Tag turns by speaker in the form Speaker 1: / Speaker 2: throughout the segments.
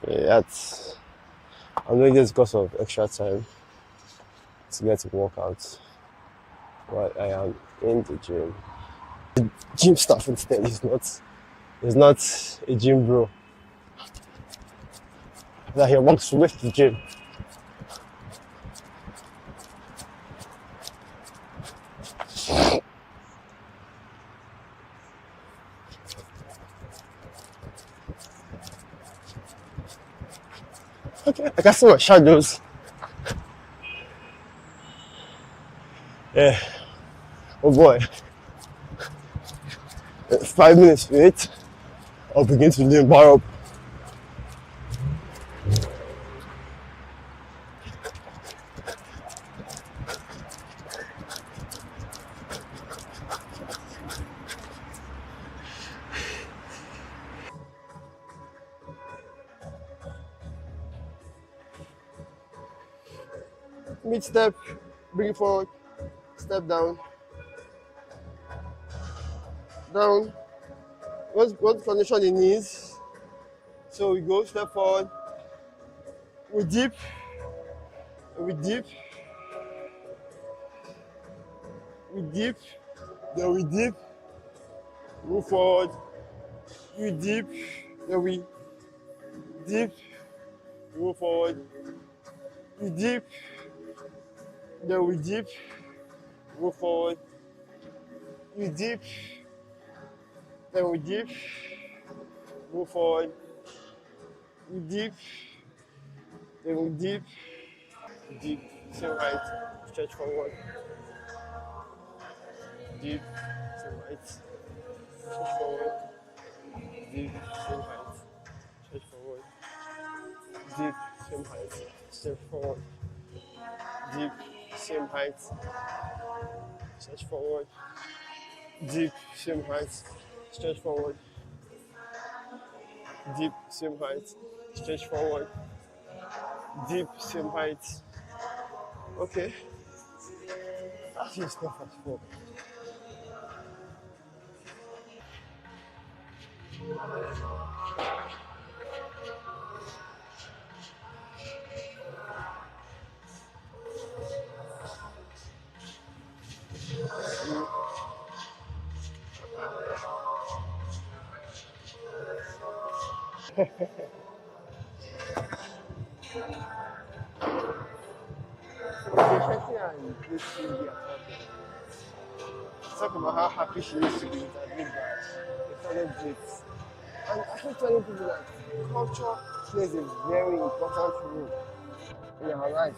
Speaker 1: Yeah, that's. I'm doing this because of extra time to get to work out. But I am in the gym. Gym staff instead is not. He's not a gym bro. That he works with the gym. Okay, I can see my shadows. Yeah. Oh boy. 5 minutes wait. I'll begin to limber up. Mid step, bring it forward, step down, down. What condition it needs. So we go step forward, we dip, we dip, we dip, then we dip, move forward, we dip, then we dip, move forward, we dip, then we dip, move forward, we dip, then we dip, move forward, we dip, then we dip, dip, same height, stretch forward, dip, same height, stretch forward, dip, same height, stretch forward, dip, same height, step forward, dip, same height, stretch forward, dip, same height, stretch forward, dip, same height, stretch forward, dip, same height. Okay, that's your stuff as well. Okay, Shetty and this Cindy are talking about how happy she is to be with her big guy. They celebrate. And I keep telling people that culture plays a very important role in our life.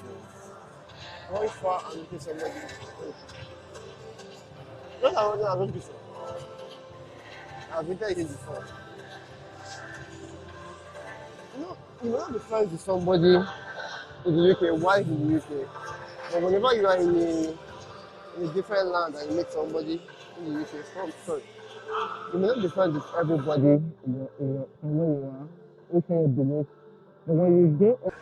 Speaker 1: Going far and meeting somebody. Not that I'm not looking for. I've been telling you before. You may not be friends with somebody in the UK, while in the UK. But whenever you are in a different land and you meet somebody in the UK, sorry, you may not be friends with everybody in where you are, which you believe. But when you get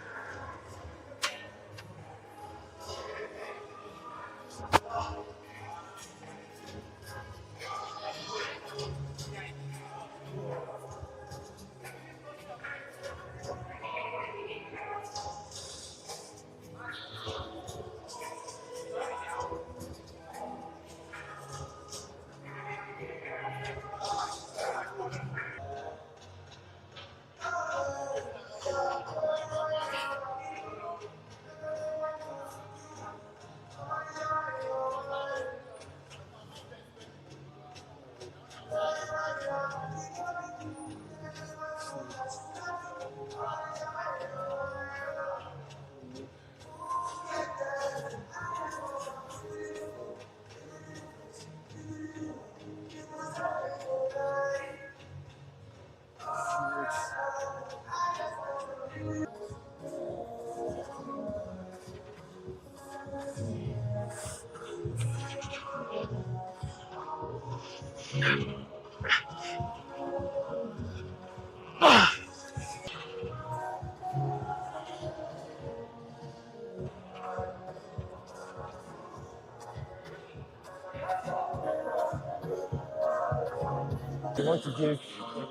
Speaker 1: you want to give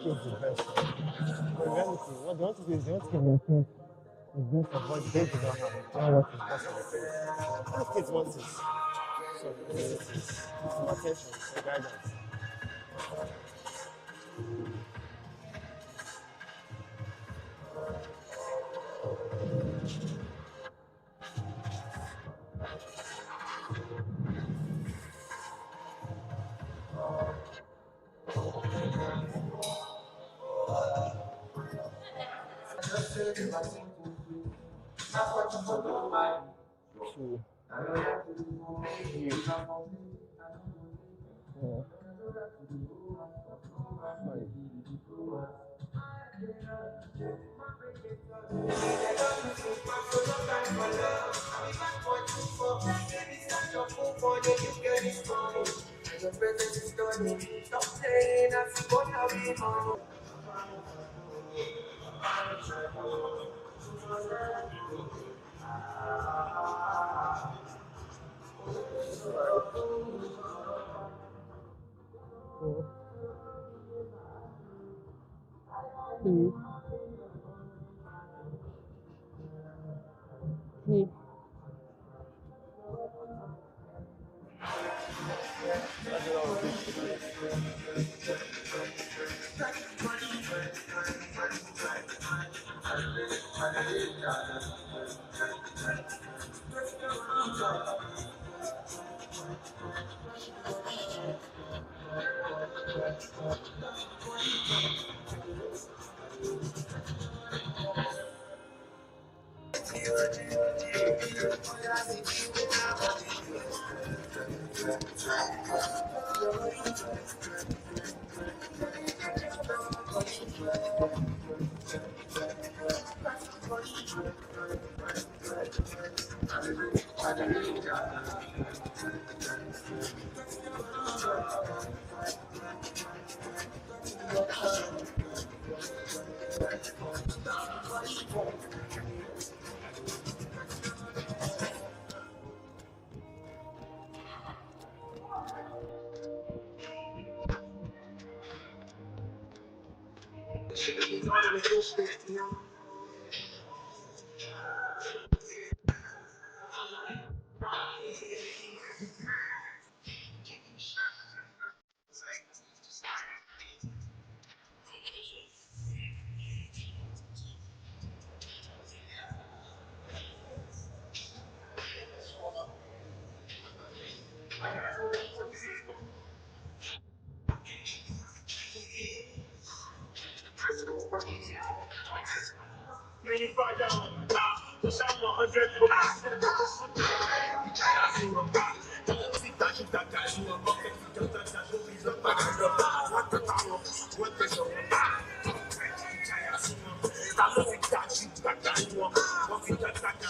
Speaker 1: is the best. But in reality, what they want to do is they want to give your kids the best of what they do not have. Not what is best for the kids. What kids want is some some attention, some guidance. So, you, you, you,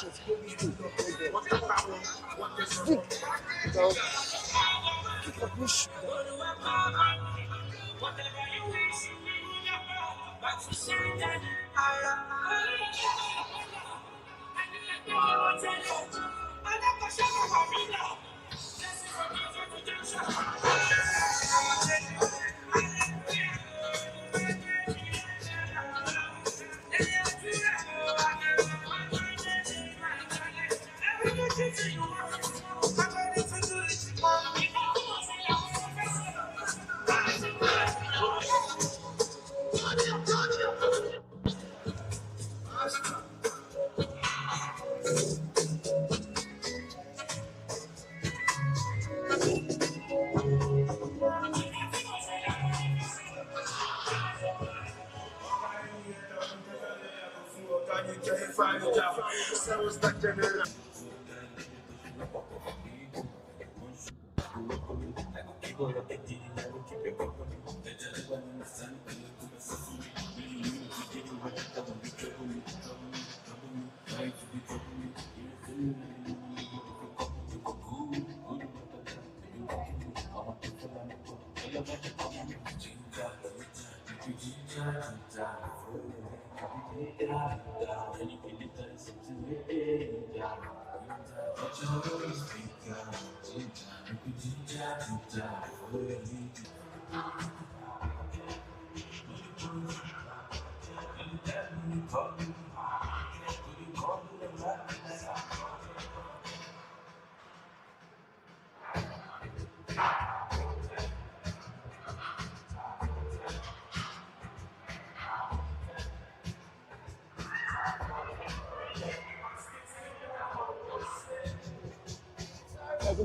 Speaker 1: down, push. So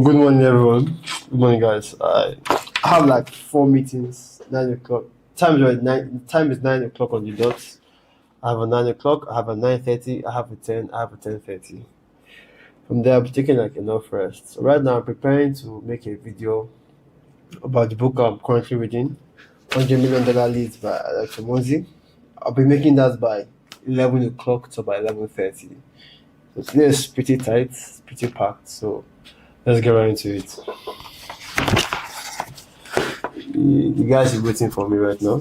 Speaker 1: good morning, everyone. Good morning, guys. I have like 4 meetings. 9 o'clock. Time is already nine. Time is 9 o'clock on the dot. I have a 9 o'clock. I have a 9:30. I have a 10. I have a 10:30. From there, I'll be taking like enough rest. So right now, I'm preparing to make a video about the book I'm currently reading, $100 Million Leads by Alex Monzi. I'll be making that by 11 o'clock to by 11:30. So today is pretty tight, pretty packed. So let's get right into it. The guys are waiting for me right now.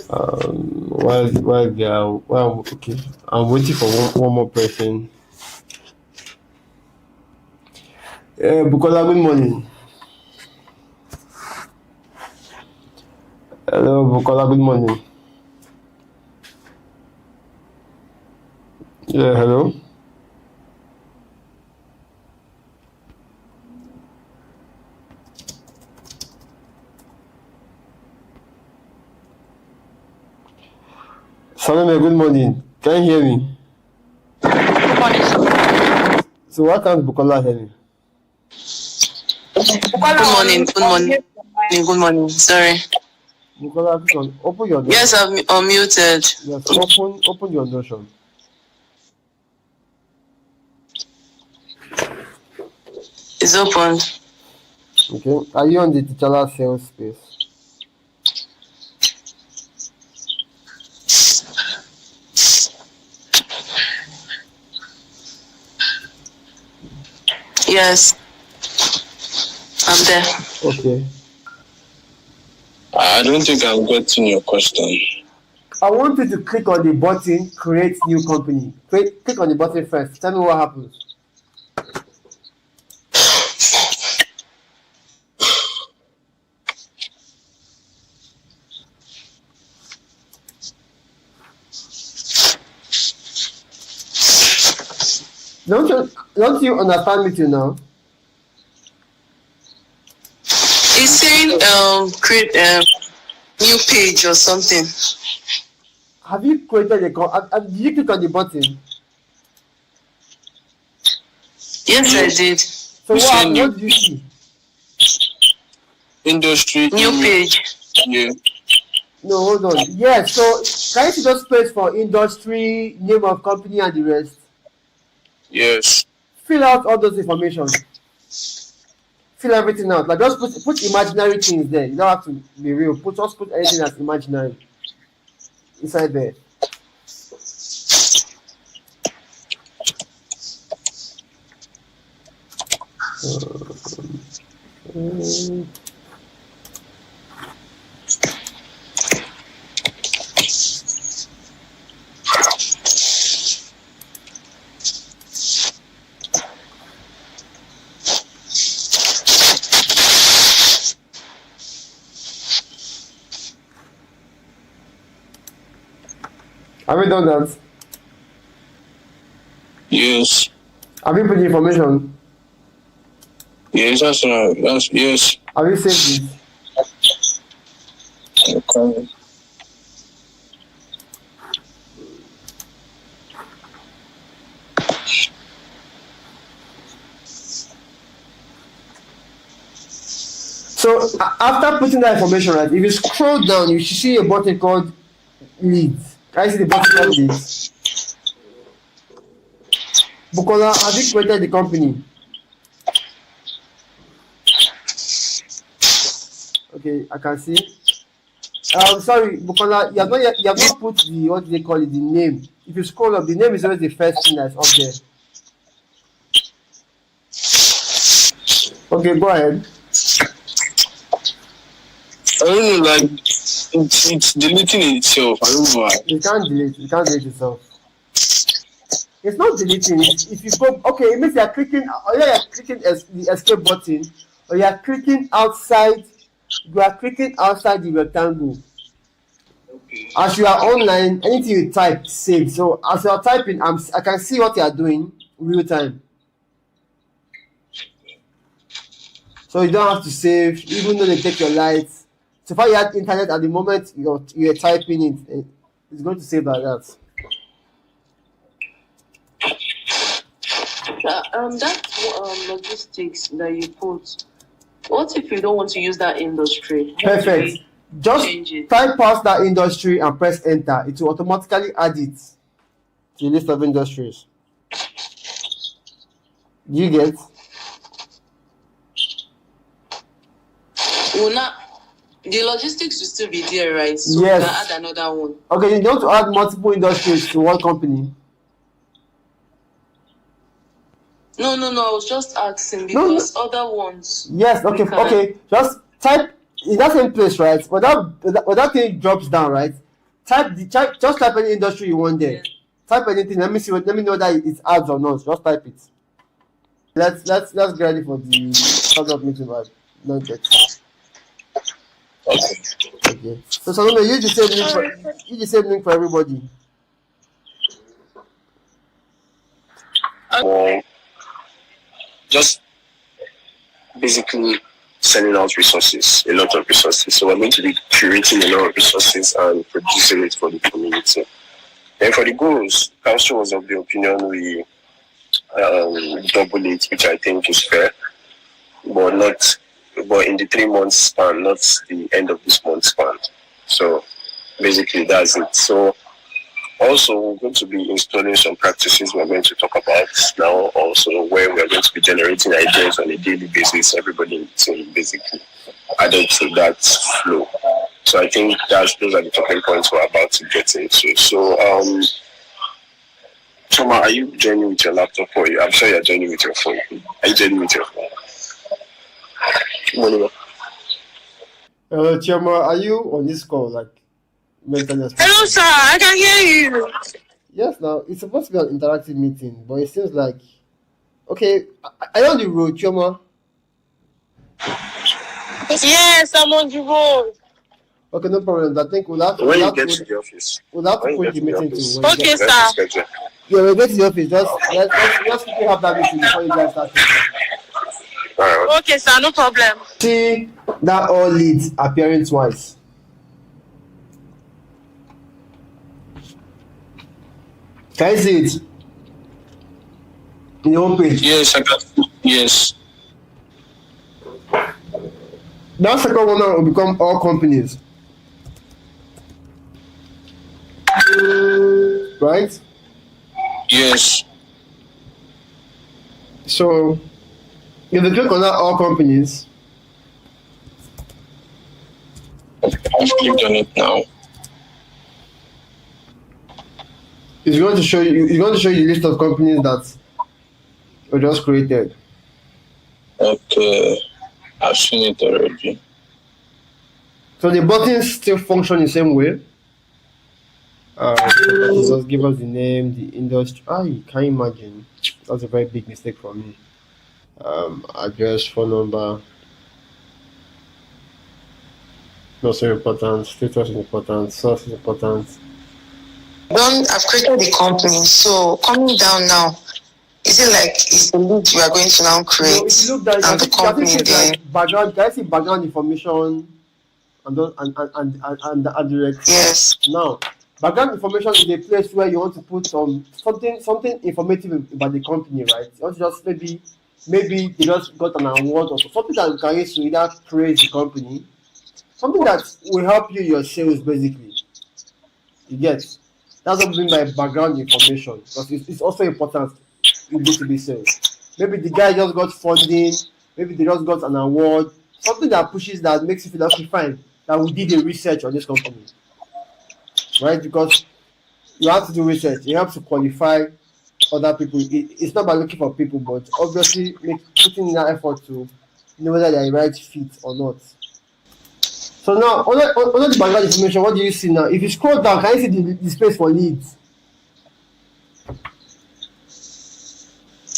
Speaker 1: While they are okay, I'm waiting for one more person. Bukola, good morning. Hello, Bukola, good morning. Yeah, hello. Salome, good morning. Can you hear me?
Speaker 2: Good morning, sir.
Speaker 1: So why can't Bukola hear me?
Speaker 2: Good morning. Sorry.
Speaker 1: Bukola, open your door.
Speaker 2: Yes, I'm unmuted.
Speaker 1: Yes, open your Notion.
Speaker 2: It's opened.
Speaker 1: Okay. Are you on the T'Challa sales space?
Speaker 2: Yes, I'm there.
Speaker 1: Okay.
Speaker 3: I don't think I'm getting your question.
Speaker 1: I want you to click on the button, create new company. Click on the button first. Tell me what happens. Don't you understand me till now?
Speaker 2: It's saying create a new page or something.
Speaker 1: Have you created a did you click on the button?
Speaker 2: Yes, I did.
Speaker 1: So what did you see?
Speaker 3: Industry.
Speaker 2: New page.
Speaker 3: Yeah.
Speaker 1: No, hold on. Yes, so can you see those space for industry, name of company and the rest?
Speaker 3: Yes.
Speaker 1: Fill out all those information. Fill everything out. Like just put imaginary things there. You don't have to be real. Just put anything that's imaginary inside there. Have you done that?
Speaker 3: Yes.
Speaker 1: Have you put the information?
Speaker 3: Yes, that's right. Yes.
Speaker 1: Have you saved it?
Speaker 3: Okay.
Speaker 1: So after putting that information, right, if you scroll down, you should see a button called leads. Can you see the button called leads? Bukola, have you created the company? Okay, I can see. Sorry, Bukola, you have not put the, what do they call it, the name. If you scroll up, the name is always the first thing that's up there. Okay, go ahead.
Speaker 3: I don't know, like it's deleting itself. I don't know why.
Speaker 1: You can't delete itself. It's not deleting. If you go, okay, it means you're clicking, or you're clicking the escape button, or you're clicking outside. You are clicking outside the rectangle.
Speaker 3: Okay.
Speaker 1: As you are online, anything you type, save. So as you are typing, I can see what you are doing real time. So you don't have to save, even though they take your lights. So far you had internet at the moment you're typing it, it's going to save like that.
Speaker 2: That logistics that you put. What if you don't want to use that industry?
Speaker 1: Perfect. Just
Speaker 2: Change it.
Speaker 1: type past that industry and press enter. It will automatically add it to the list of industries. Do you get?
Speaker 2: Well, not the logistics will still be there, right? So
Speaker 1: Yes.
Speaker 2: we can add another one.
Speaker 1: Okay, you don't add multiple industries to one company.
Speaker 2: No. I was just asking
Speaker 1: No,
Speaker 2: because other ones.
Speaker 1: Yes, okay,
Speaker 2: We can-
Speaker 1: okay. Just type in that same place, right? When that thing drops down, right? Just type any industry you want there.
Speaker 2: Yeah.
Speaker 1: Type anything. Let me know that it adds or not. Just type it. Let's get ready for the startup meeting, right? Not yet. Okay. So Salome, use the same link for everybody.
Speaker 3: Or just basically sending out resources, a lot of resources. So we're going to be curating a lot of resources and producing it for the community. And for the goals, Council was of the opinion we double it, which I think is fair, but in the 3 months span, not the end of this month span. So basically that's it. So also, we're going to be installing some practices we're going to talk about now, also where we're going to be generating ideas on a daily basis, everybody in the team basically added to that flow. So I think those are the talking points we're about to get into. So, Choma, are you joining with your laptop or you? I'm sure you're joining with your phone. Are you joining with your phone?
Speaker 1: Chioma, are you on this call? Like,
Speaker 4: Hello, sir. I can hear you.
Speaker 1: Yes, now it's supposed to be an interactive meeting, but it seems like okay. I on the road, Chioma.
Speaker 4: Yes, I'm on the road.
Speaker 1: Okay, no problem. I think we'll have to
Speaker 3: When you get to the office.
Speaker 1: push the meeting to.
Speaker 4: Okay, sir.
Speaker 1: Yeah, we'll get to the office. Let's quickly have that meeting before you guys start.
Speaker 4: Okay, sir. No problem.
Speaker 1: See that all leads appearing twice. Can you see it? In the home page.
Speaker 3: Yes, I got. Yes.
Speaker 1: That second one now will become all companies. Right?
Speaker 3: Yes.
Speaker 1: So if you click on that all companies,
Speaker 3: I've clicked on it now.
Speaker 1: it's going to show you the list of companies that were just created.
Speaker 3: Okay. I've seen it already.
Speaker 1: So the buttons still function the same way. Just give us the name, the industry. You can't imagine. That's a very big mistake for me. Address, phone number. Not so important. Status is important. Source is important.
Speaker 2: I've created the company, so coming down now, is it like it's the lead you are going to now create
Speaker 1: So if you look down,
Speaker 2: and the company then?
Speaker 1: like background. Guys, see background information and the direct.
Speaker 2: Yes.
Speaker 1: Now, background information is a place where you want to put something informative about the company, right? You want to just maybe they just got an award or something that you can use to either praise the company, something that will help you your sales basically. You get? That's what I mean by background information, because it's also important in B2B sales. Maybe the guy just got funding, maybe they just got an award, something that pushes that makes you feel okay, fine, that we did the research on this company. Right? Because you have to do research, you have to qualify other people. It's not by looking for people, but obviously putting in that effort to know whether they're the right fit or not. So now, on the background information, what do you see now? If you scroll down, can you see the space for leads?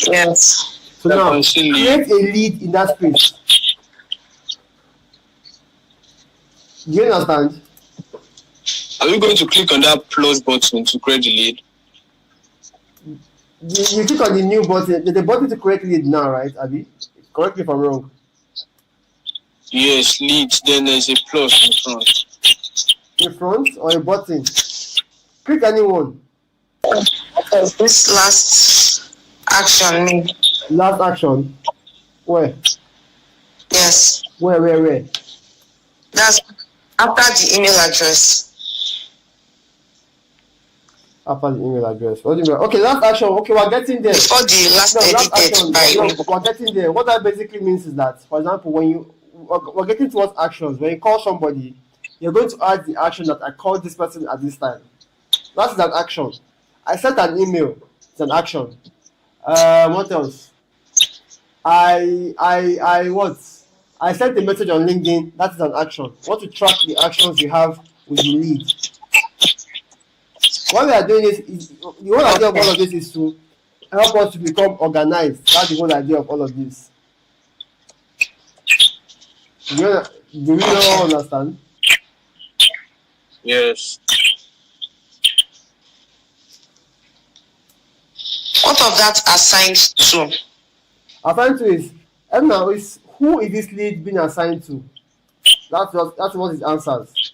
Speaker 2: Yes.
Speaker 1: So now,
Speaker 3: I can see
Speaker 1: create a lead in that space. Do you understand?
Speaker 3: Are we going to click on that plus button to create the lead?
Speaker 1: You click on the new button, the button to create lead now, right, Abby? Correct me if I'm wrong.
Speaker 5: Yes, lead. Then there's a plus in front.
Speaker 1: In front or a button? Click anyone.
Speaker 2: This last action me.
Speaker 1: Last action. Where?
Speaker 2: Yes.
Speaker 1: Where?
Speaker 2: That's after the email address.
Speaker 1: After the email address. What do you mean? Okay, last action. Okay, we're getting there.
Speaker 2: Before the last
Speaker 1: Last
Speaker 2: edited
Speaker 1: action.
Speaker 2: by
Speaker 1: No, we're getting there. What that basically means is that, for example, when we're getting towards actions, when you call somebody, you're going to add the action that I called this person at this time. That is an action. I sent an email. It's an action. What else? I sent a message on LinkedIn. That is an action. Want to track the actions you have with the lead. What we are doing is the whole idea of all of this is to help us to become organized. That's the whole idea of all of this. Do we all understand?
Speaker 5: Yes.
Speaker 2: What of that assigned to?
Speaker 1: Assigned to is, and now is who is this lead being assigned to? That's what it answers.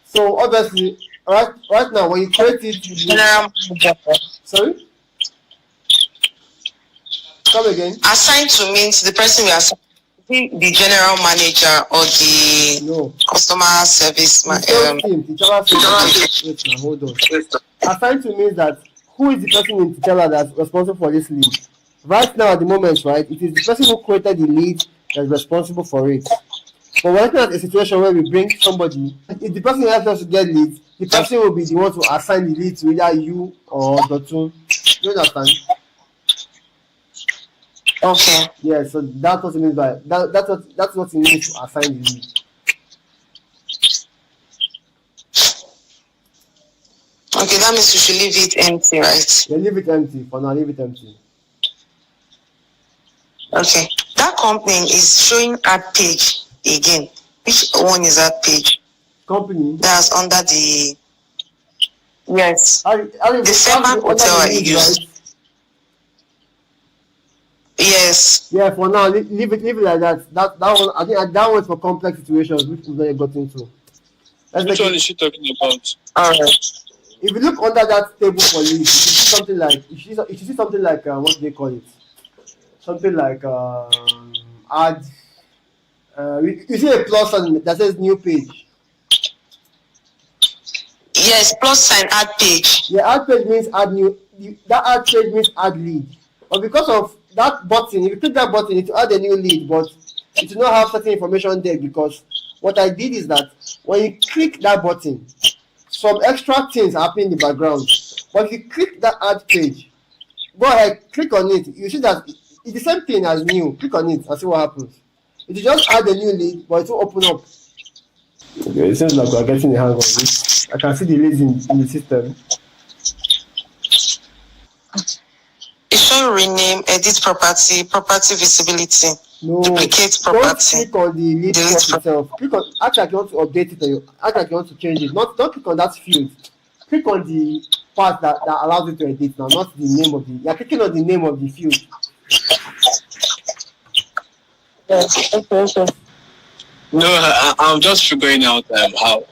Speaker 1: So obviously, right now when you create it,
Speaker 2: General manager.
Speaker 1: sorry? Come again.
Speaker 2: Assigned to means the person we assign the general manager or the customer service
Speaker 1: Hold on. Assigned to means that who is the person in T'Challa that's responsible for this lead? Right now, at the moment, right, it is the person who created the lead that's responsible for it. But we're looking at a situation where we bring somebody, if the person helps us to get leads, the person will be the one to assign the lead to either you or Dotun. You understand?
Speaker 2: Okay.
Speaker 1: Yeah, so that's what it means by that's what it means to assign the lead.
Speaker 2: Okay, that means you should leave it empty, right?
Speaker 1: Yeah, leave it empty for now. Leave it empty.
Speaker 2: Okay. That company is showing ad page again. Which one is that page?
Speaker 1: Company.
Speaker 2: That's under the yes. The same hotel I used.
Speaker 1: Right?
Speaker 2: Yes.
Speaker 1: Yeah, for now, leave it like that. That one, I think that one is for complex situations which we've not got into.
Speaker 5: Which one is she talking about?
Speaker 2: Alright.
Speaker 1: If you look under that table for leads, you should see something like what do they call it? Something like add. You see a plus sign that says new page.
Speaker 2: Yes, plus sign add page.
Speaker 1: Yeah, add page means add new. That add page means add lead. But because of that button, if you click that button, it will add a new lead, but it will not have certain information there because what I did is that when you click that button, some extra things happen in the background. But if you click that add page, go ahead, click on it. You see that it's the same thing as new. Click on it and see what happens. It will just add a new lead, but it will open up. Okay, it seems like we're getting the hang of it. I can see the leads in the system.
Speaker 2: It's showing rename, edit property visibility,
Speaker 1: No,
Speaker 2: duplicate
Speaker 1: don't
Speaker 2: property.
Speaker 1: click on the lead form itself. Click on, act like you want to update it or act like you want to change it. Don't click on that field. Click on the part that allows you to edit now, not the name of the. You're clicking on the name of the field.
Speaker 2: Yes, okay.
Speaker 5: No, I'm just figuring out how.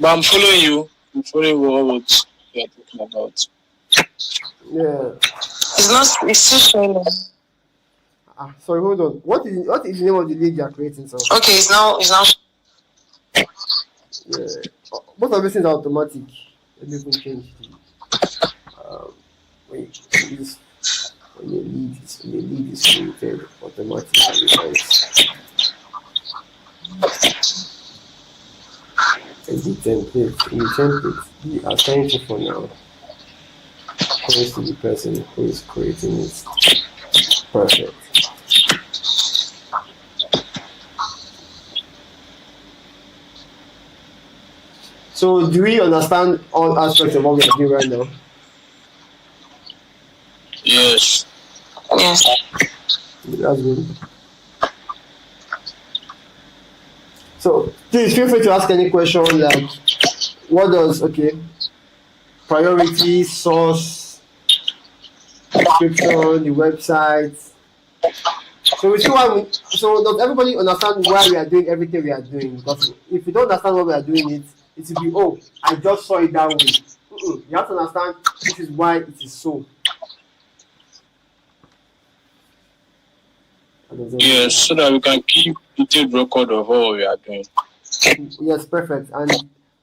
Speaker 5: But I'm following you. I'm following what you're talking about.
Speaker 1: Yeah.
Speaker 2: It's still showing.
Speaker 1: Sorry, hold on. What is the name of the league you're creating? So
Speaker 2: Okay, it's now.
Speaker 1: yeah, both of these things are automatic. Let me even change the when your lead is created automatically. Edit template. In the template, the assigned to for now corresponds to the person who is creating it. Perfect. So, do we understand all aspects of what we are doing right now?
Speaker 5: Yes.
Speaker 2: Yes.
Speaker 1: That's good. So, please feel free to ask any question like, what does, priority, source, description, the website, So we see why we. So does everybody understand why we are doing everything we are doing? Because if you don't understand why we are doing it, it will be, oh, I just saw it that way. You have to understand this is why it is so.
Speaker 5: Yes, so that we can keep detailed record of what we are doing.
Speaker 1: Yes, perfect. And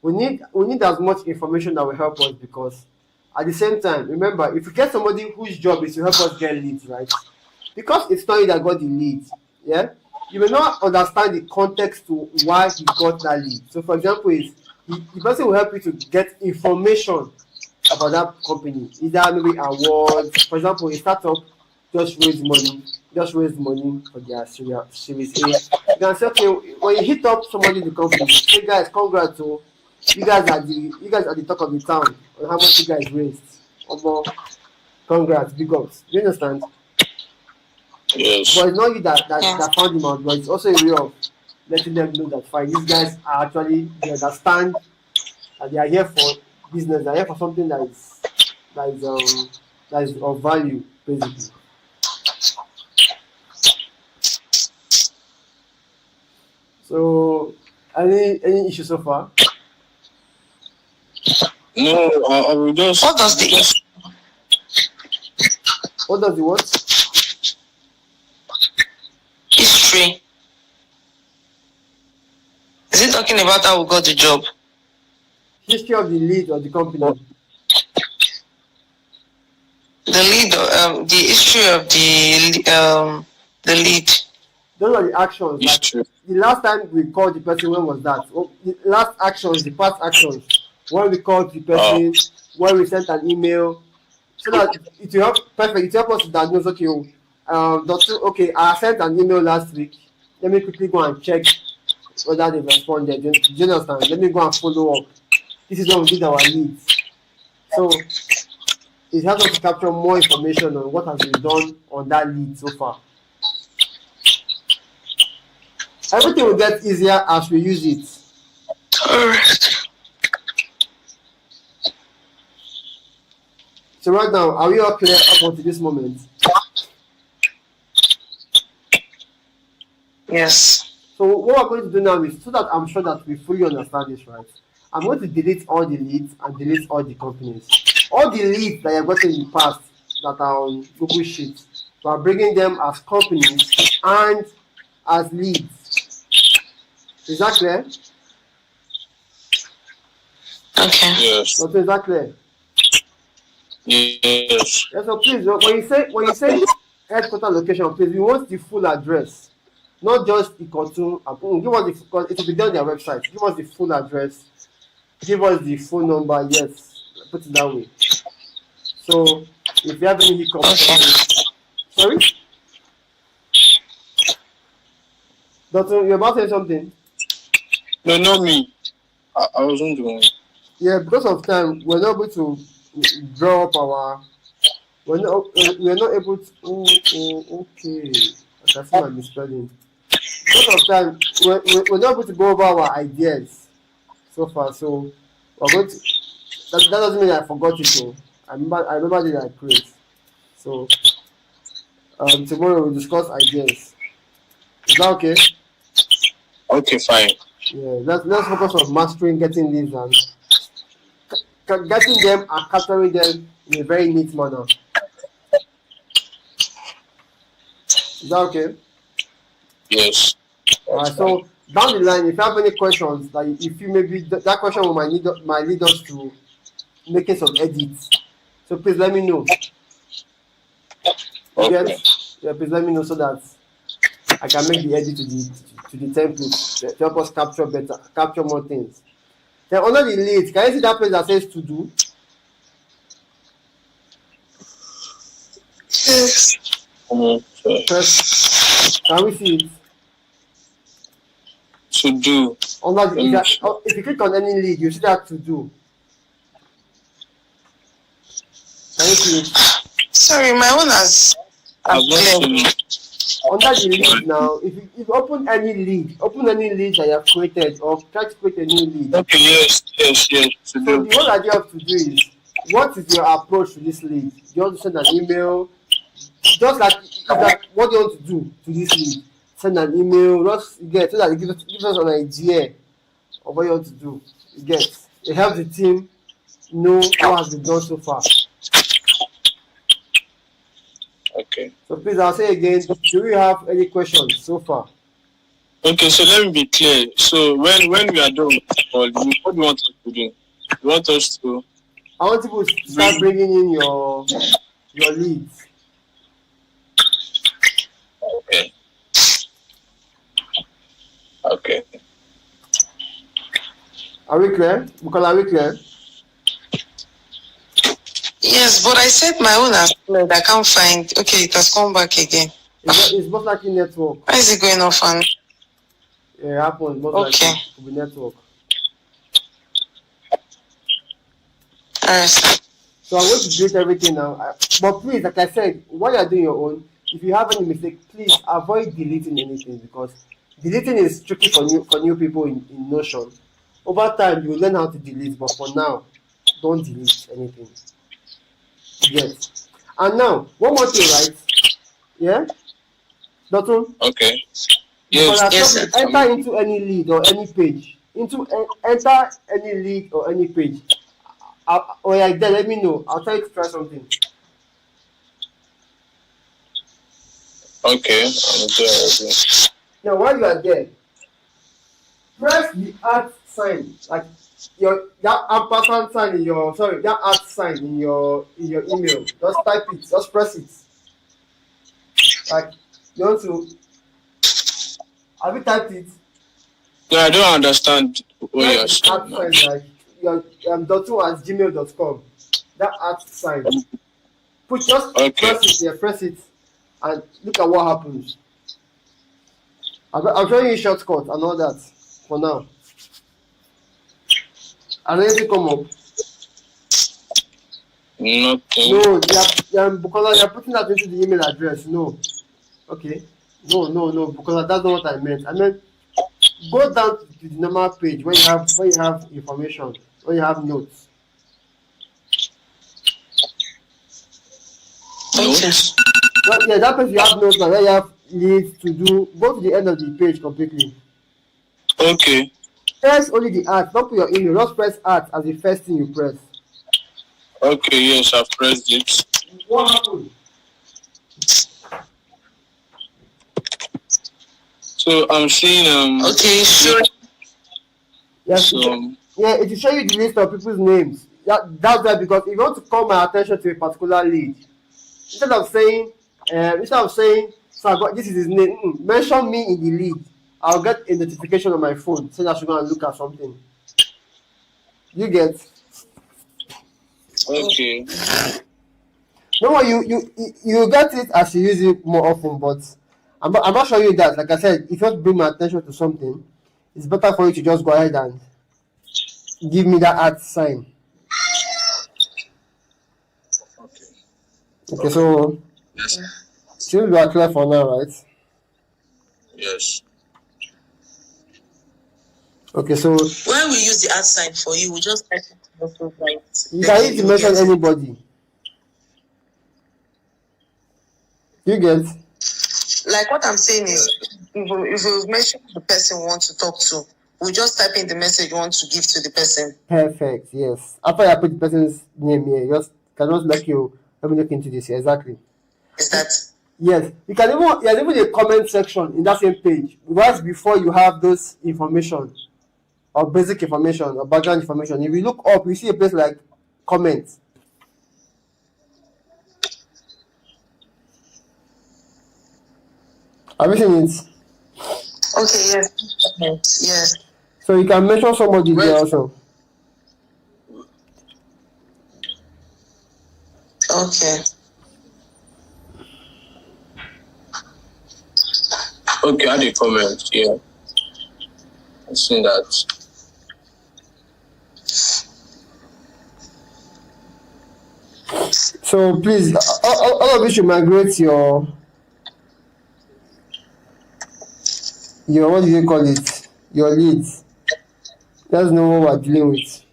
Speaker 1: we need as much information that will help us, because at the same time, remember, if you get somebody whose job is to help us get leads, right? Because it's not you that got the lead, yeah, you may not understand the context to why he got that lead. So, for example, the person will help you to get information about that company. Either maybe awards. For example, a startup just raised money for their series A. You can say, okay, when you hit up somebody in the company, say, guys, congrats, so you guys are the talk of the town on how much you guys raised. Congrats, big ups. Do you understand?
Speaker 5: Yes.
Speaker 1: But it's not you that found him out, but it's also a way of letting them know that fine, these guys are actually, they understand that they are here for business, they are here for something that is of value, basically. So, any issue so far?
Speaker 5: No, I will just.
Speaker 2: What does the
Speaker 1: what?
Speaker 2: History? Is it talking about how we got the job?
Speaker 1: History of the lead or the company?
Speaker 2: The lead, the history of the lead.
Speaker 1: Those are the actions. Like, the last time we called the person, when was that? The last actions, the past actions. When we called the person, when we sent an email, so that it will help. Perfect. It helps us to diagnose. Okay, I sent an email last week. Let me quickly go and check whether they responded. Do you understand? Let me go and follow up. This is what we did our leads. So it helps us to capture more information on what has been done on that lead so far. Everything will get easier as we use it.
Speaker 2: Alright.
Speaker 1: So right now, are we all clear up until this moment?
Speaker 2: Yes.
Speaker 1: So what we're going to do now is, so that I'm sure that we fully understand this, right? I'm going to delete all the leads and delete all the companies. All the leads that you've gotten in the past that are on Google Sheets, we're bringing them as companies and as leads. Is that clear?
Speaker 2: Okay.
Speaker 5: Yes.
Speaker 1: So is that clear?
Speaker 5: Yes.
Speaker 1: Yeah, so please, when you say headquarter location, please, we want the full address, not just the cartoon. Give us it will be done on their website. Give us the full address. Give us the phone number. Yes, put it that way. So if you have any hiccups, sorry, Doctor, you're about to say something.
Speaker 5: No, not me. I wasn't doing it.
Speaker 1: Yeah, because of time, we're not able to draw up our. We're not able to. Okay, I can see my misspelling. Because of time, we're not able to go over our ideas so far. So we're going to. That doesn't mean I forgot it. So I remember it like crazy. So tomorrow we'll discuss ideas. Is that okay?
Speaker 5: Okay, fine.
Speaker 1: Yeah, let's focus on mastering getting leads and getting them and capturing them in a very neat manner. Is that okay?
Speaker 5: Yes.
Speaker 1: Alright, so down the line, if you have any questions, like if you maybe that question might lead us to making some edits. So please let me know.
Speaker 5: Okay.
Speaker 1: Yeah, please let me know so that I can make the edit to the template to help us capture more things. Then under the lead, can you see that place that says to do?
Speaker 2: Yes.
Speaker 1: First, can we see it?
Speaker 5: To do.
Speaker 1: Under the, if you click on any lead, you see that to do. Can you see it?
Speaker 2: Sorry, my one has.
Speaker 5: I've not seen it.
Speaker 1: Under the lead now, if you open any lead that you have created or try to create a new lead.
Speaker 5: Okay, yes. To
Speaker 1: So
Speaker 5: do.
Speaker 1: the whole idea of to do is, what is your approach to this lead? You want to send an email? just like it's like what do you want to do to this lead? Send an email, just get so that it gives us an idea of what you want to do. You get it helps the team know what has been done so far.
Speaker 5: Okay.
Speaker 1: So please, I'll say again, do we have any questions so far?
Speaker 5: Okay, so let me be clear. So when we are done with the call, what do you want us to do? You want us to?
Speaker 1: I want people to start bringing in your leads.
Speaker 5: Okay. Okay.
Speaker 1: Are we clear? Bukola, are we clear?
Speaker 2: Yes, but I said my own has cleared. I can't find. Okay, it has come back again.
Speaker 1: It's most likely network.
Speaker 2: Why is it going off? And
Speaker 1: Yeah, it happens. Most
Speaker 2: okay.
Speaker 1: likely it could be network.
Speaker 2: Alright.
Speaker 1: So I'm going to delete everything now. But please, like I said, while you're doing your own, if you have any mistake, please avoid deleting anything because deleting is tricky for new people in Notion. Over time, you will learn how to delete, but for now, don't delete anything. Yes. And now, one more thing, right? Yeah? Doctor?
Speaker 5: Okay.
Speaker 1: Yes,
Speaker 2: Yes,
Speaker 1: enter into any lead or any page. Enter any lead or any page. Or like that, let me know. I'll try to try something.
Speaker 5: Okay. I'm there.
Speaker 1: Now, while you are there, press the @ sign, like that ampersand sign in your that @ sign in your email. Just type it. Just press it. Like you want to. Have you typed it?
Speaker 5: No, I don't understand what you're
Speaker 1: Press
Speaker 5: saying.
Speaker 1: the @ sign, like your .2@gmail.com. That @ sign. Just
Speaker 5: Okay.
Speaker 1: press it. Yeah, press it, and look at what happens. I'm showing you shortcut and all that for now. And anything come up?
Speaker 5: Nothing.
Speaker 1: No, Bukola, you're putting that into the email address. No. Okay. No, Bukola, that's not what I meant. I meant go down to the normal page where you have information, where you have notes.
Speaker 2: Okay.
Speaker 1: Well, yeah, that page you have notes now, where you have leads to do. Go to the end of the page completely.
Speaker 5: Okay.
Speaker 1: Press only the @. Don't put your email. Just press @ as the first thing you press.
Speaker 5: Okay, yes, I've pressed it.
Speaker 1: What happened?
Speaker 5: So I'm seeing
Speaker 2: Okay, sure.
Speaker 1: Yes.
Speaker 5: So
Speaker 1: Yeah, it will show you the list of people's names. That's right, because if you want to call my attention to a particular lead, instead of saying, so this is his name, mention me in the lead. I'll get a notification on my phone saying I should go and look at something. You get?
Speaker 5: okay.
Speaker 1: No, you get it as you use it more often, but I'm not showing you that. Like I said, if you want to bring my attention to something, it's better for you to just go ahead and give me that @ sign. Okay, so
Speaker 5: Yes.
Speaker 1: since we are clear for now, right?
Speaker 5: Yes.
Speaker 1: Okay, so
Speaker 2: When we use the @ sign for you, we just type it also right.
Speaker 1: you can need to mention anybody. You get?
Speaker 2: Like what I'm saying is, if you mention the person we want to talk to, we just type in the message you want to give to the person.
Speaker 1: Perfect. Yes. After I put the person's name here, just let me look into this here. Exactly.
Speaker 2: Is that?
Speaker 1: Yes. You can even there's even a comment section in that same page. Right before you have those information or basic information or background information. If you look up, you see a place like comments. Have you seen it?
Speaker 2: Okay, yes. Yes.
Speaker 1: So you can mention somebody there also.
Speaker 2: Okay.
Speaker 5: Okay, add a comment. Yeah. I've seen that.
Speaker 1: So please, all of you should migrate your what do you call it? Your leads. Let's know what we're dealing with.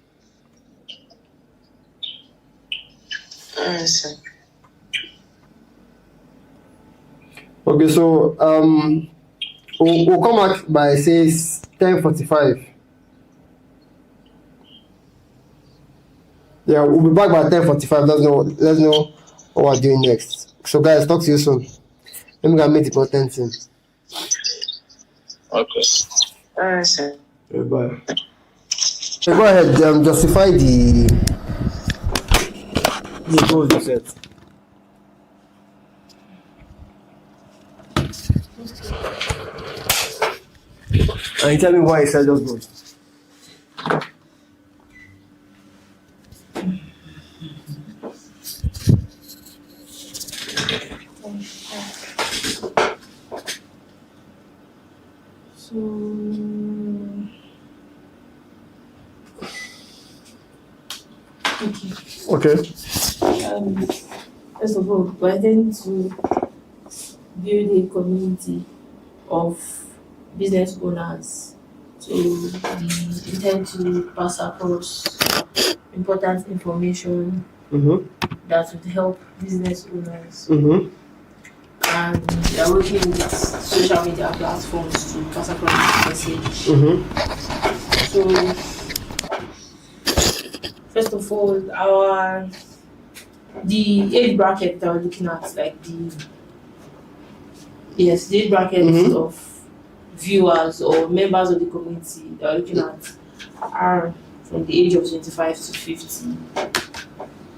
Speaker 1: Okay, so we'll come back by say 10:45. Yeah, we'll be back by 10:45. Let's know what we're doing next. So guys, talk to you soon. Let me go and meet the content team.
Speaker 5: Okay.
Speaker 2: Alright, sir.
Speaker 1: Okay, bye. So go ahead, justify the goals you set. And you tell me why you set those goals. Okay.
Speaker 6: First of all, we're going to build a community of business owners. So we intend to pass across important information that would help business owners. And we are working with social media platforms to pass across this message. So first of all, the age bracket that we're looking at, like the age bracket of viewers or members of the community that we're looking at are from the age of 25 to 50.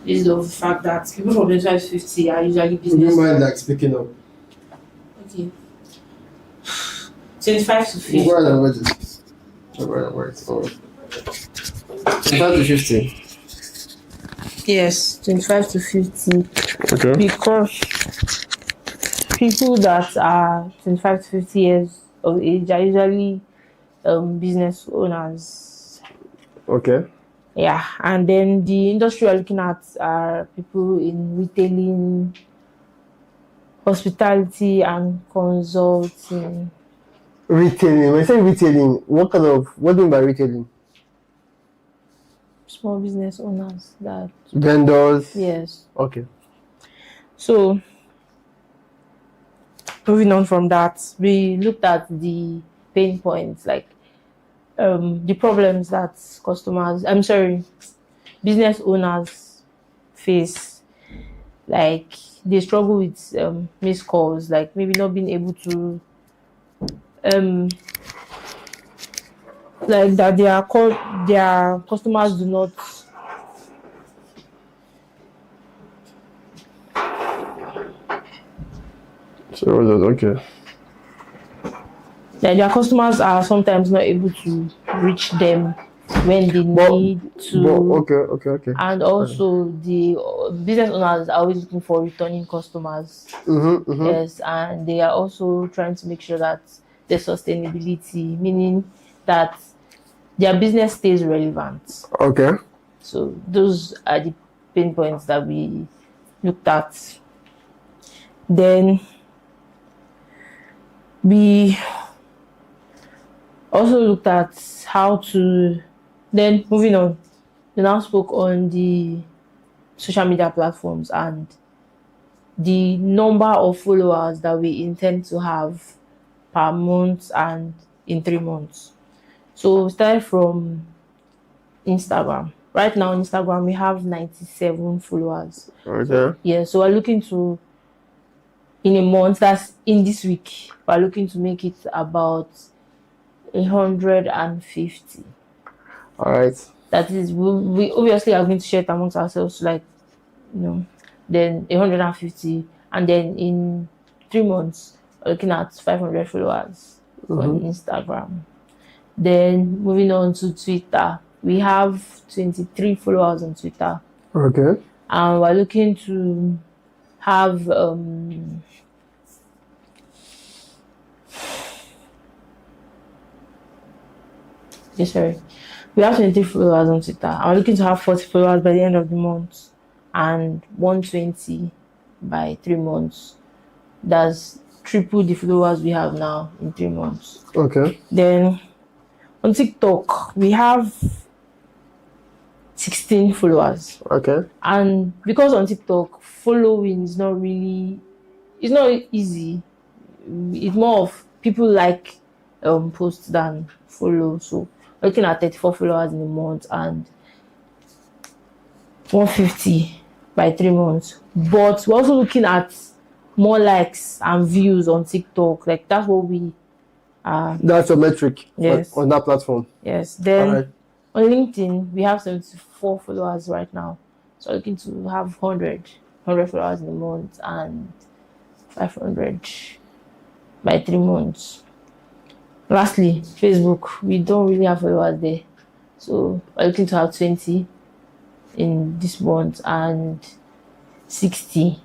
Speaker 6: Based on the fact that people from 25 to 50 are usually business.
Speaker 1: Would you mind like speaking up?
Speaker 6: Okay. 25 to 50.
Speaker 1: Where are the words? 25 to 50.
Speaker 6: Yes, 25 to 50.
Speaker 1: Okay.
Speaker 6: Because people that are 25 to 50 years of age are usually business owners.
Speaker 1: Okay.
Speaker 6: Yeah, and then the industry we're looking at are people in retailing, hospitality, and consulting.
Speaker 1: Retailing. When I say retailing, what do you mean by retailing?
Speaker 6: Small business owners that.
Speaker 1: Vendors.
Speaker 6: Yes.
Speaker 1: Okay.
Speaker 6: So, moving on from that, we looked at the pain points, like the problems that business owners face. Like they struggle with missed calls, like maybe not being able to like that their customers do not
Speaker 1: Okay.
Speaker 6: that their customers are sometimes not able to reach them when they need to.
Speaker 1: Okay.
Speaker 6: And also the business owners are always looking for returning customers. Yes, and they are also trying to make sure that there's sustainability, meaning that their business stays relevant.
Speaker 1: Okay.
Speaker 6: So those are the pain points that we looked at. Then we also looked at how to, then moving on, we now spoke on the social media platforms and the number of followers that we intend to have per month and in 3 months. So we started from Instagram. Right now on Instagram we have 97 followers.
Speaker 1: Okay.
Speaker 6: Yeah, so we're looking to, in a month, that's in this week, we're looking to make it about 150.
Speaker 1: All right.
Speaker 6: That is, we obviously are going to share it amongst ourselves, like, then 150, and then in 3 months we're looking at 500 followers on Instagram. Then moving on to Twitter, we have 23 followers on Twitter.
Speaker 1: Okay.
Speaker 6: And we're looking to have we have 23 followers on Twitter. I'm looking to have 40 followers by the end of the month and 120 by 3 months. That's triple the followers we have now in 3 months.
Speaker 1: Okay.
Speaker 6: Then on TikTok, we have 16 followers.
Speaker 1: Okay.
Speaker 6: And because on TikTok, following is not easy. it's more of people like posts than follow. So looking at 34 followers in a month and 150 by 3 months. But we're also looking at more likes and views on TikTok. Like that's what we
Speaker 1: That's a metric
Speaker 6: Yes.
Speaker 1: on that platform.
Speaker 6: yes. Then
Speaker 1: Alright.
Speaker 6: on LinkedIn we have 74 followers right now. So looking to have 100 followers in a month and 500 by 3 months. Lastly, Facebook, we don't really have followers there. So we're looking to have 20 in this month and 60.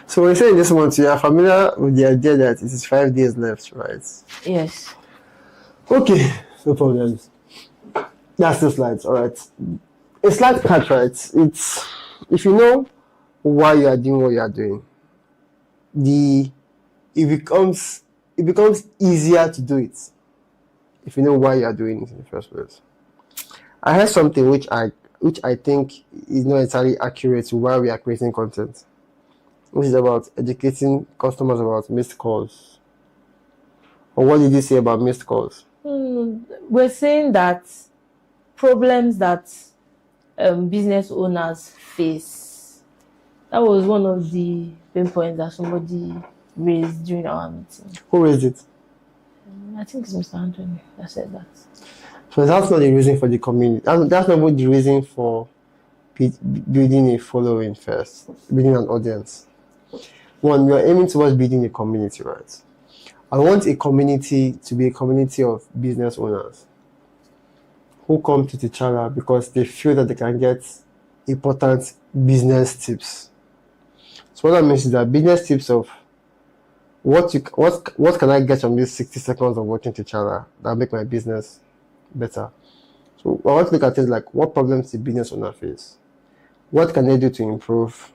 Speaker 1: So when you say in this month, you are familiar with the idea that it is 5 days left, right?
Speaker 6: Yes.
Speaker 1: Okay, no problems. That's the slides, alright. A slide catch, right? It's if you know why you are doing what you are doing, it becomes easier to do it if you know why you are doing it in the first place. I heard something which I think is not entirely accurate to why we are creating content, which is about educating customers about missed calls. Or what did you say about missed calls?
Speaker 6: We're saying that problems that business owners face. That was one of the pain points that somebody raised during our meeting.
Speaker 1: Who raised it?
Speaker 6: I think it's Mr. Anthony that said that.
Speaker 1: So that's not the reason for the community. That's not the reason for building a following first, building an audience. One, we are aiming towards building a community, right? I want a community to be a community of business owners who come to T'Challa because they feel that they can get important business tips. So what that means is that business tips of what can I get from these 60 seconds of watching T'Challa that make my business better. So I want to look at things like what problems the business owner face, what can they do to improve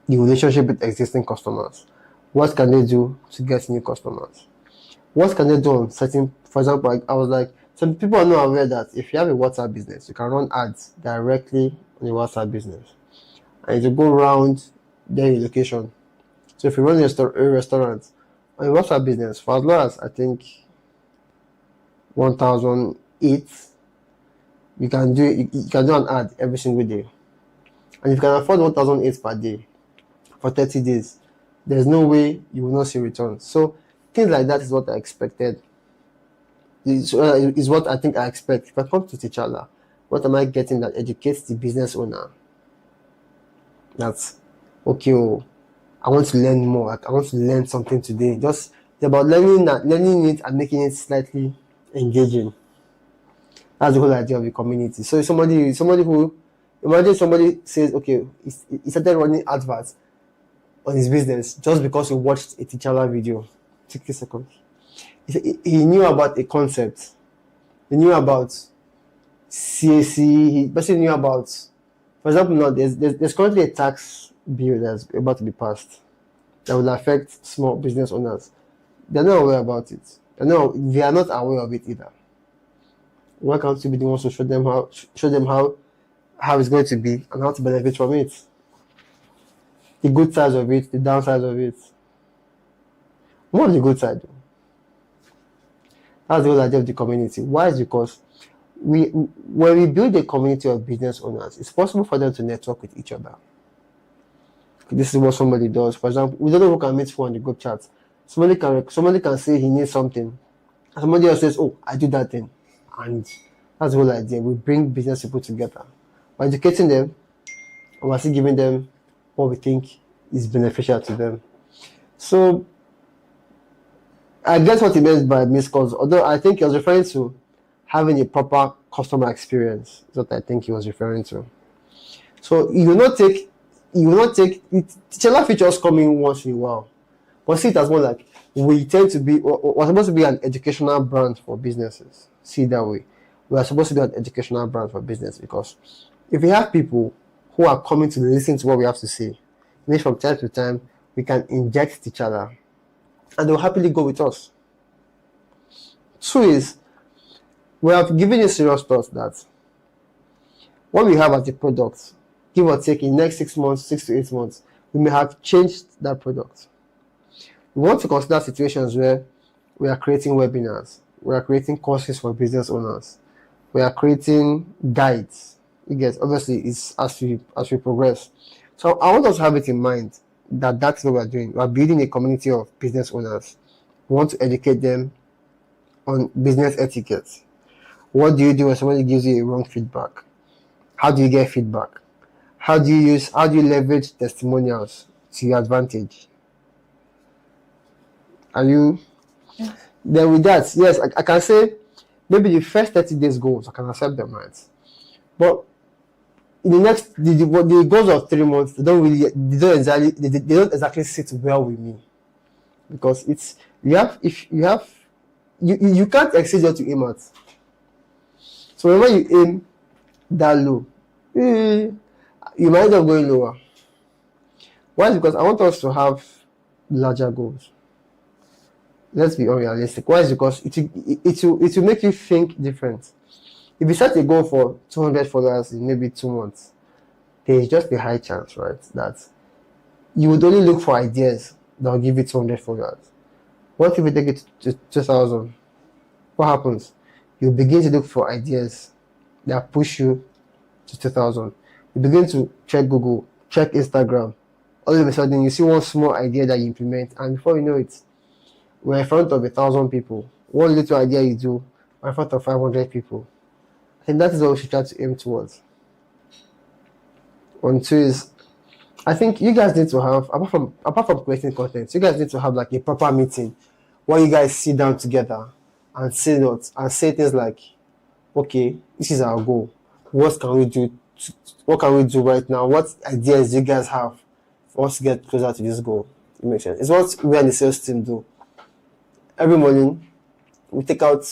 Speaker 1: the relationship with existing customers, what can they do to get new customers, what can they do on certain, for example, I was like, some people are not aware that if you have a WhatsApp business, you can run ads directly on your WhatsApp business and you go around their location. So if you run a restaurant on your WhatsApp business for as low as I think 1,008, you can do an ad every single day. And if you can afford 1,008 per day for 30 days, there's no way you will not see returns. So things like that is what I expected. Is what I think I expect. If I come to T'Challa, what am I getting that educates the business owner? That's okay. I want to learn more. I want to learn something today. Just it's about learning it and making it slightly engaging. That's the whole idea of the community. So somebody who imagine somebody says, okay, he started running adverts on his business just because he watched a T'Challa video, 60 seconds. He knew about a concept. He knew about CAC. He basically knew about, for example, now there's currently a tax bill that's about to be passed that will affect small business owners. They're not aware about it. They are not aware of it either. Why can't you be the ones to show them how it's going to be and how to benefit from it? The good sides of it, the downsides of it. More of the good side though. That's the whole idea of the community. Why? Is because when we build a community of business owners, it's possible for them to network with each other. This is what somebody does. For example, we don't know who can meet for on the group chat. Somebody can say he needs something, and somebody else says, "Oh, I do that thing," and that's the whole idea. We bring business people together by educating them, and we're still giving them what we think is beneficial to them. So I guess what he meant by missed calls, although I think he was referring to having a proper customer experience, is what I think he was referring to. So you will not take T'Challa features coming once in a while, but see it as more like we're supposed to be an educational brand for businesses. See it that way. We are supposed to be an educational brand for business because if we have people who are coming to listen to what we have to say, then from time to time we can inject T'Challa and they'll happily go with us. Two is, we have given you serious thoughts that what we have as a product, give or take in the next 6 months, 6 to 8 months, we may have changed that product. We want to consider situations where we are creating webinars, we are creating courses for business owners, we are creating guides. You get, obviously it's as we progress. So I want us to have it in mind that that's what we're doing. We're building a community of business owners. We want to educate them on business etiquette. What do you do when somebody gives you a wrong feedback? How do you get feedback? How do you leverage testimonials to your advantage? Are you then with that? Yes, I can say maybe the first 30 days goals, I can accept them, right? But in the next the goals of 3 months, they don't exactly sit well with me, because you can't exceed what you aim at. So whenever you aim that low, you might end up going lower. Why? Because I want us to have larger goals. Let's be unrealistic. Why? Because it will make you think different. If you set a goal for 200 followers in maybe 2 months, there is just a high chance, right, that you would only look for ideas that will give you 200 followers. What if you take it to 2,000? What happens? You begin to look for ideas that push you to 2,000. You begin to check Google, check Instagram. All of a sudden, you see one small idea that you implement, and before you know it, we're in front of 1,000 people. One little idea you do, we're in front of 500 people. I think that is what we should try to aim towards. 1, 2 is, I think you guys need to have, apart from creating content, you guys need to have like a proper meeting where you guys sit down together and say things like, okay, this is our goal. What can we do? What can we do right now? What ideas do you guys have for us to get closer to this goal? It makes sense. It's what we and the sales team do. Every morning, we take out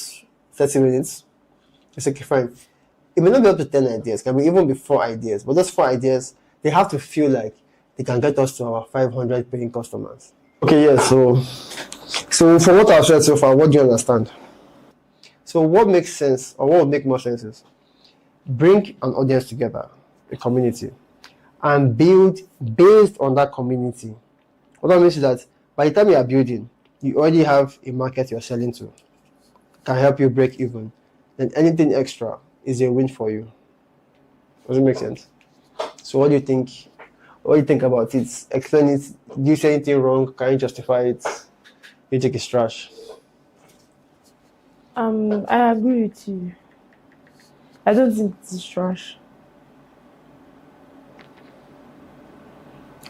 Speaker 1: 30 minutes. It's okay, fine. It may not be up to 10 ideas, it can be even be 4 ideas. But those 4 ideas, they have to feel like they can get us to our 500 paying customers. Okay, yeah, so from what I've said so far, what do you understand? So what makes sense, or what would make more sense is bring an audience together, a community, and build based on that community. What that means is that by the time you are building, you already have a market you're selling to, can help you break even. Then anything extra is a win for you. Does it make sense? So what do you think? What do you think about it? Explain it. Do you say anything wrong? Can you justify it? You think it's trash?
Speaker 6: I agree with you. I don't think it's trash.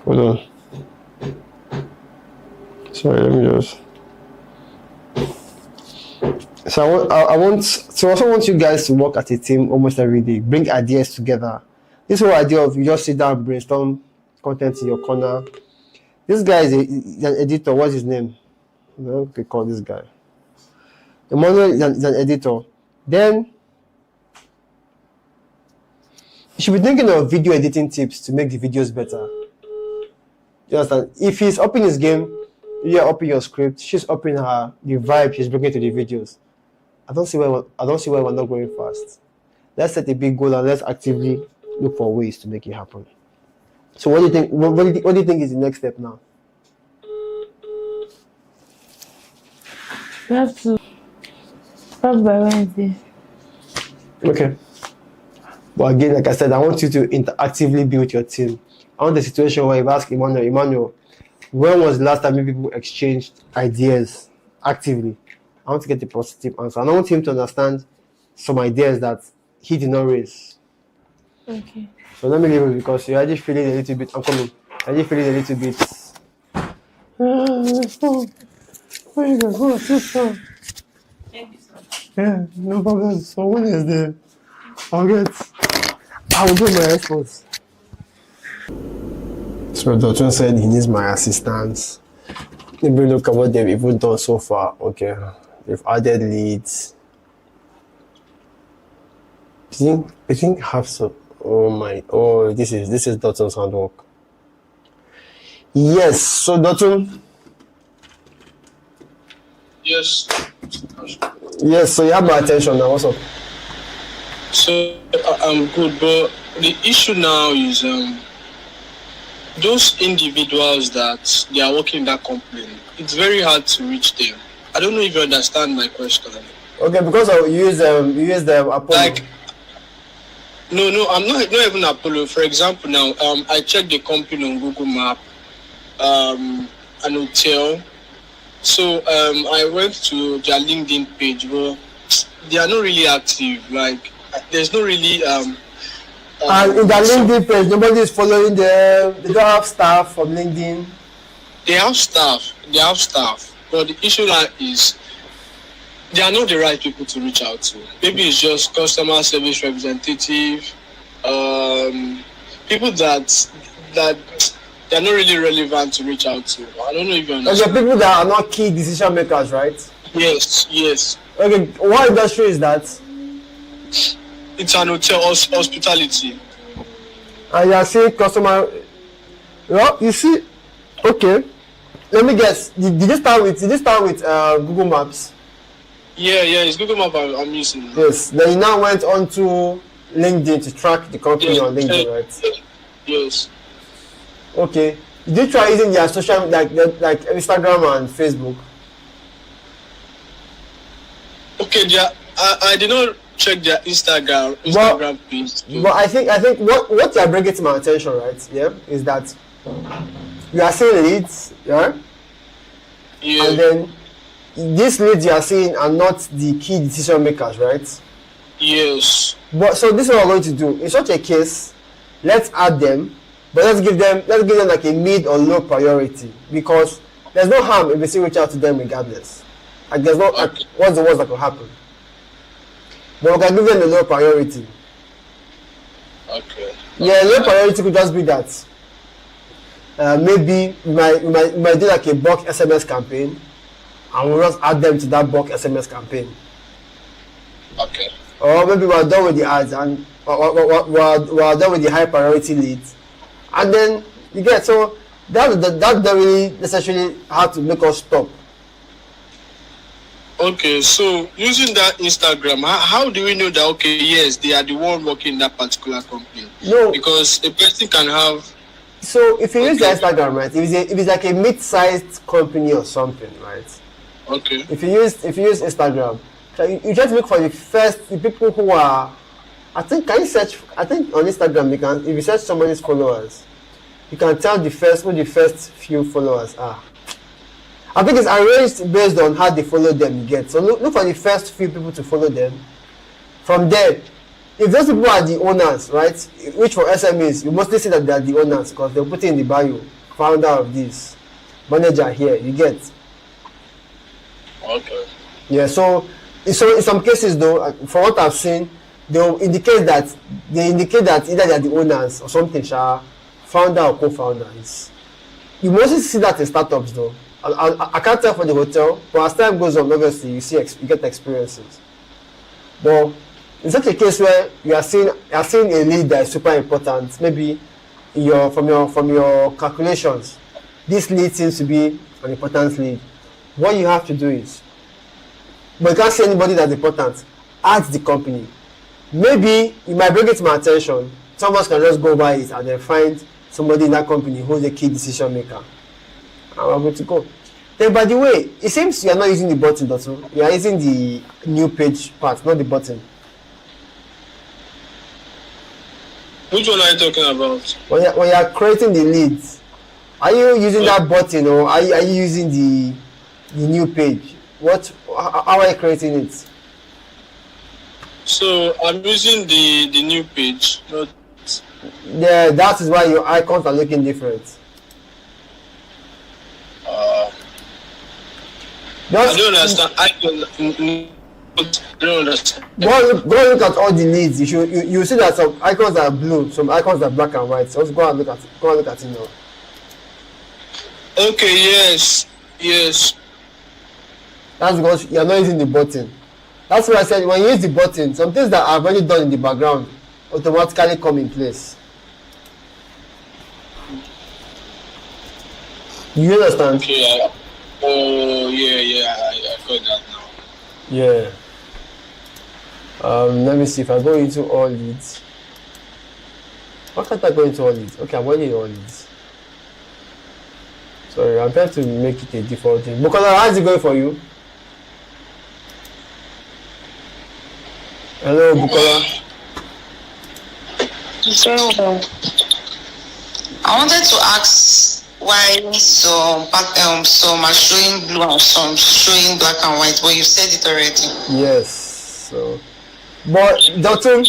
Speaker 1: Hold on. Sorry, let me just. So I also want you guys to work as a team almost every day. Bring ideas together. This whole idea of you just sit down and brainstorm content in your corner. This guy is an editor. What's his name? We call this guy. Emmanuel is an editor. Then you should be thinking of video editing tips to make the videos better. You understand? If he's upping his game, you're upping your script. She's upping the vibe she's bringing to the videos. I don't see why we're not going fast. Let's set a big goal and let's actively look for ways to make it happen. So what do you think? What do you think is the next step now?
Speaker 6: We have to start by Wednesday.
Speaker 1: Okay. But again, like I said, I want you to actively build your team. I want the situation where you ask Emmanuel, when was the last time people exchanged ideas actively? I want to get the positive answer. And I want him to understand some ideas that he did not raise.
Speaker 6: Okay.
Speaker 1: So let me leave it because you're already feeling a little bit. I'm coming. You're already feeling a little bit. Where you go? Sister.
Speaker 6: Thank you, sir.
Speaker 1: Yeah, no problem. So when is there? I will get my response. So Dotun said he needs my assistance. Let me look at what they've even done so far. Okay. They've added leads. I think have some. This is Dotun's handwork. Yes, so Dotun.
Speaker 5: Yes.
Speaker 1: Yes, so you have my attention now. What's up?
Speaker 5: So I'm good, but the issue now is those individuals that they are working in that company, it's very hard to reach them. I don't know if you understand my question.
Speaker 1: Okay, because you use the Apollo.
Speaker 5: Like, no, I'm not even Apollo. For example, now I checked the company on Google Map, an hotel. So I went to their LinkedIn page, but they are not really active. Like, there's no really
Speaker 1: and in their LinkedIn page, nobody is following them. They don't have staff from LinkedIn.
Speaker 5: They have staff, but the issue now is they are not the right people to reach out to. Maybe it's just customer service representative, people that they're not really relevant to reach out to. I don't know if you understand.
Speaker 1: Okay, people that are not key decision makers, right?
Speaker 5: Yes.
Speaker 1: Okay, what industry is that?
Speaker 5: It's an hotel, hospitality.
Speaker 1: And you are seeing customer. Well, you see, okay. Let me guess. Did you start with Google Maps?
Speaker 5: Yeah, it's Google Map I'm using.
Speaker 1: Yes. Then you now went on to LinkedIn to track the company on LinkedIn, right?
Speaker 5: Yes.
Speaker 1: Okay. Did you try using their social like Instagram and Facebook?
Speaker 5: Okay, I did not check their Instagram page.
Speaker 1: But I think what you are bringing to my attention, right? Yeah, is that you are seeing leads, yeah, and then these leads you are seeing are not the key decision makers, right?
Speaker 5: Yes.
Speaker 1: But so this is what we're going to do. In such a case, let's add them, but let's give them like a mid or low priority, because there's no harm if we still reach out to them regardless. Like there's no what's the worst that could happen. But we can give them a low priority.
Speaker 5: Okay.
Speaker 1: Yeah, low priority could just be that. Maybe we might do like a bulk SMS campaign, and we'll just add them to that bulk SMS campaign.
Speaker 5: Okay.
Speaker 1: Or maybe we're done with the ads and we're done with the high priority leads, and then you get so that don't really necessarily have to make us stop.
Speaker 5: Okay, so using that Instagram, how do we know that, okay, yes, they are the one working in that particular company?
Speaker 1: No.
Speaker 5: Because a person can have...
Speaker 1: So if you use the Instagram, right, if it's like a mid-sized company or something, right?
Speaker 5: Okay.
Speaker 1: If you use Instagram, you just look for the people who are... I think on Instagram, if you search somebody's followers, you can tell who the first few followers are. I think it's arranged based on how they follow them, you get. So look for the first few people to follow them. From there, if those people are the owners, right, which for SMEs, you mostly see that they are the owners because they'll put in the bio, founder of this, manager here, you get.
Speaker 5: Okay.
Speaker 1: Yeah, so in some cases though, for what I've seen, they indicate that either they are the owners or something, founder or co-founder. You mostly see that in startups though. I can't tell for the hotel, but as time goes on, obviously you get experiences. But in such a case where you are seeing a lead that is super important, maybe from your calculations, this lead seems to be an important lead. What you have to do is, but you can't see anybody that's important. Ask the company. Maybe you might bring it to my attention. Someone can just go by it and then find somebody in that company who's a key decision maker. And we're going to go. Then, by the way, it seems you are not using the button, Dotun. You are using the new page part, not the button.
Speaker 5: Which one are you talking about?
Speaker 1: When you are creating the leads, are you using that button or are you using the new page? How are you creating it?
Speaker 5: So I'm using the new page.
Speaker 1: Yeah, that is why your icons are looking different.
Speaker 5: I don't understand. I don't understand.
Speaker 1: Go look at all the leads. You see that some icons are blue, some icons are black and white. So let's go and look at it now.
Speaker 5: Okay, yes.
Speaker 1: That's because you're not using the button. That's why I said when you use the button, some things that are already done in the background automatically come in place. You understand?
Speaker 5: Okay. I got that now.
Speaker 1: Yeah. Let me see if I go into all leads. Why can't I go into all leads? Okay, I'm going into all leads. Sorry, I'm trying to make it a default thing. Bukola, how's it going for you? Hello, Bukola.
Speaker 2: I wanted to ask why some are showing blue and some showing black and white, but you said it already.
Speaker 1: Yes. So, but Dotun,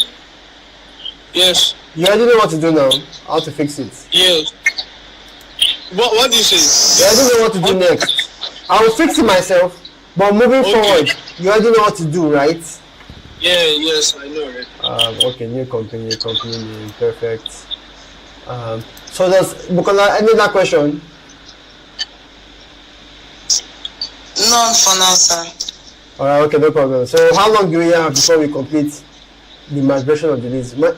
Speaker 5: Yes.
Speaker 1: you already know what to do now. How to fix it.
Speaker 5: Yes. What do you say?
Speaker 1: You already know what to do next. I will fix it myself, but moving forward, you already know what to do, right?
Speaker 5: Yeah. Yes, I know it.
Speaker 1: Okay, new company name, perfect. So does Bukola, any other question?
Speaker 2: None for now, sir.
Speaker 1: Alright, okay, no problem. So how long do we have before we complete the migration of the leads? But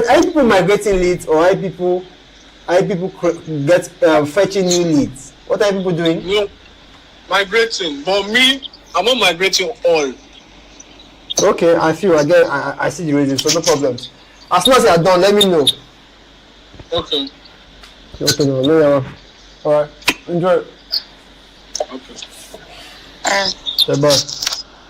Speaker 1: are people migrating leads, or are people get fetching new leads? What are people doing?
Speaker 5: No, migrating. But me, I'm not migrating all.
Speaker 1: Okay, I see the reason, so no problem. As soon as you are done, let me know.
Speaker 5: Okay.
Speaker 1: Okay, no. Alright, enjoy.
Speaker 5: Okay.
Speaker 1: Bye.